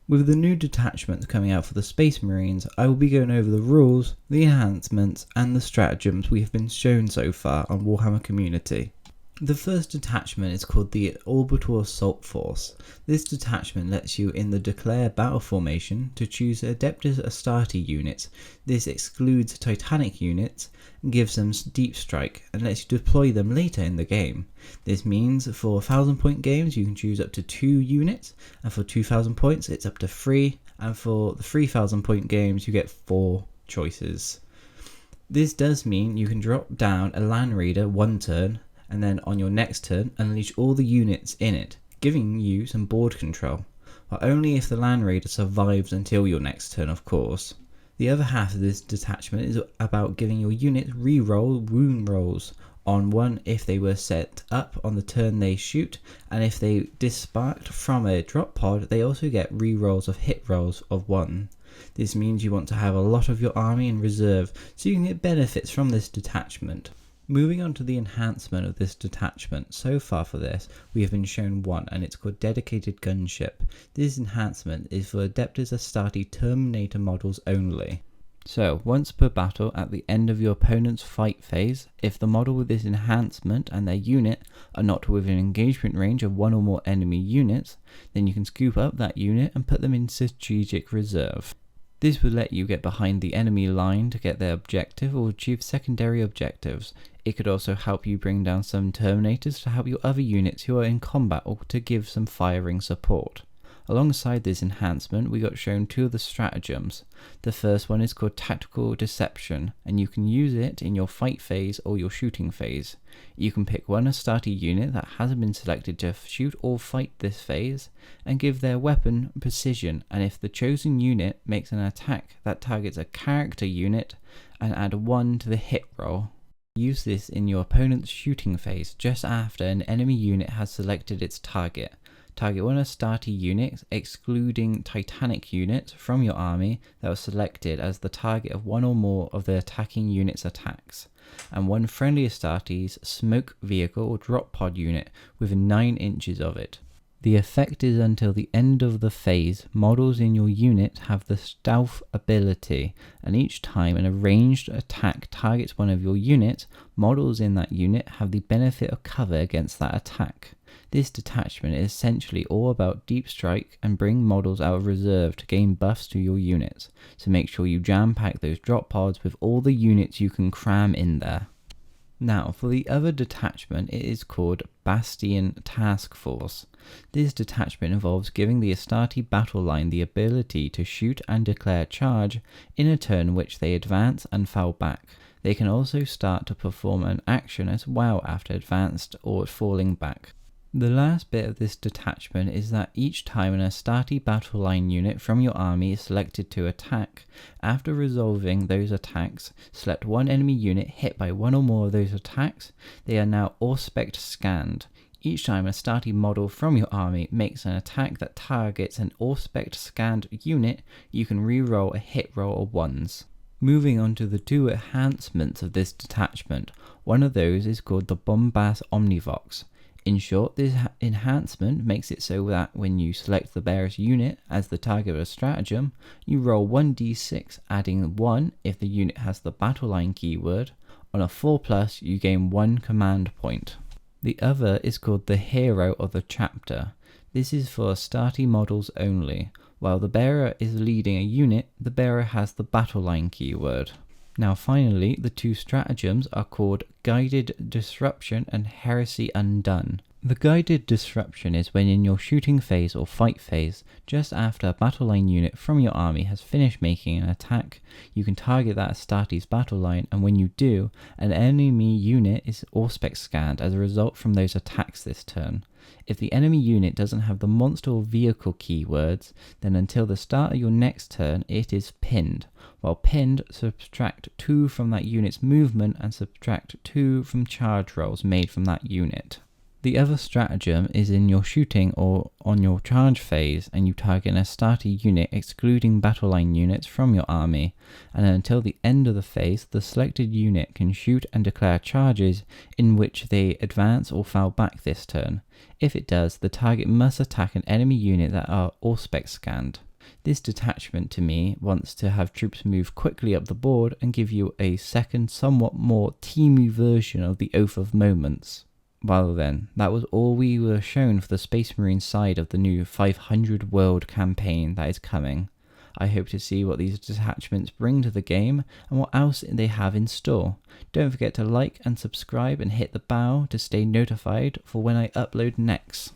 With the new detachments coming out for the Space Marines, I will be going over the rules, the enhancements, and the stratagems we have been shown so far on Warhammer Community. The first detachment is called the Orbital Assault Force. This detachment lets you in the Declare battle formation to choose Adeptus Astartes units. This excludes Titanic units, gives them deep strike, and lets you deploy them later in the game. This means for 1000 point games you can choose up to 2 units, and for 2000 points it's up to 3, and for the 3000 point games you get 4 choices. This does mean you can drop down a Land Raider one turn, and then on your next turn unleash all the units in it, giving you some board control, but only if the Land Raider survives until your next turn, of course. The other half of this detachment is about giving your units reroll wound rolls on 1 if they were set up on the turn they shoot, and if they disembarked from a drop pod they also get rerolls of hit rolls of 1. This means you want to have a lot of your army in reserve so you can get benefits from this detachment. Moving on to the enhancement of this detachment, so far for this, we have been shown one, and it's called Dedicated Gunship. This enhancement is for Adeptus Astartes Terminator models only. So, once per battle at the end of your opponent's fight phase, if the model with this enhancement and their unit are not within engagement range of one or more enemy units, then you can scoop up that unit and put them in strategic reserve. This will let you get behind the enemy line to get their objective or achieve secondary objectives. It could also help you bring down some Terminators to help your other units who are in combat or to give some firing support. Alongside this enhancement, we got shown 2 of the stratagems. The first one is called Tactical Deception, and you can use it in your fight phase or your shooting phase. You can pick one Astartes unit that hasn't been selected to shoot or fight this phase, and give their weapon precision, and if the chosen unit makes an attack that targets a character unit, and add 1 to the hit roll. Use this in your opponent's shooting phase just after an enemy unit has selected its target. Target 1 Astartes unit, excluding Titanic units from your army that was selected as the target of 1 or more of the attacking unit's attacks, and 1 friendly Astartes smoke vehicle or drop pod unit within 9 inches of it. The effect is until the end of the phase, models in your unit have the stealth ability, and each time an ranged attack targets one of your units, models in that unit have the benefit of cover against that attack. This detachment is essentially all about deep strike and bring models out of reserve to gain buffs to your units, so make sure you jam pack those drop pods with all the units you can cram in there. Now for the other detachment, it is called Bastion Task Force. This detachment involves giving the Astartes battle line the ability to shoot and declare charge in a turn which they advance and fall back. They can also start to perform an action as well after advanced or falling back. The last bit of this detachment is that each time an Astartes battle line unit from your army is selected to attack, after resolving those attacks, select 1 enemy unit hit by 1 or more of those attacks. They are now Auspex scanned. Each time an Astartes model from your army makes an attack that targets an Auspex scanned unit, you can re-roll a hit roll of 1s. Moving on to the 2 enhancements of this detachment, one of those is called the Bombast Omnivox. In short, this enhancement makes it so that when you select the bearer's unit as the target of a stratagem, you roll 1d6, adding 1 if the unit has the battle line keyword. On a 4+, you gain 1 command point. The other is called the Hero of the Chapter. This is for Astartes models only. While the bearer is leading a unit, the bearer has the battle line keyword. Now finally, the 2 stratagems are called Guided Disruption and Heresy Undone. The Guided Disruption is when in your shooting phase or fight phase, just after a battle line unit from your army has finished making an attack, you can target that Astartes battle line, and when you do, an enemy unit is Auspex scanned as a result from those attacks this turn. If the enemy unit doesn't have the monster or vehicle keywords, then until the start of your next turn it is pinned. While pinned, subtract 2 from that unit's movement and subtract 2 from charge rolls made from that unit. The other stratagem is in your shooting or on your charge phase, and you target an Astartes unit excluding battle line units from your army, and until the end of the phase the selected unit can shoot and declare charges in which they advance or fall back this turn. If it does, the target must attack an enemy unit that are Auspex scanned. This detachment to me wants to have troops move quickly up the board and give you a second, somewhat more teamy version of the Oath of Moments. Well then, that was all we were shown for the Space Marine side of the new 500 World campaign that is coming. I hope to see what these detachments bring to the game and what else they have in store. Don't forget to like and subscribe and hit the bell to stay notified for when I upload next.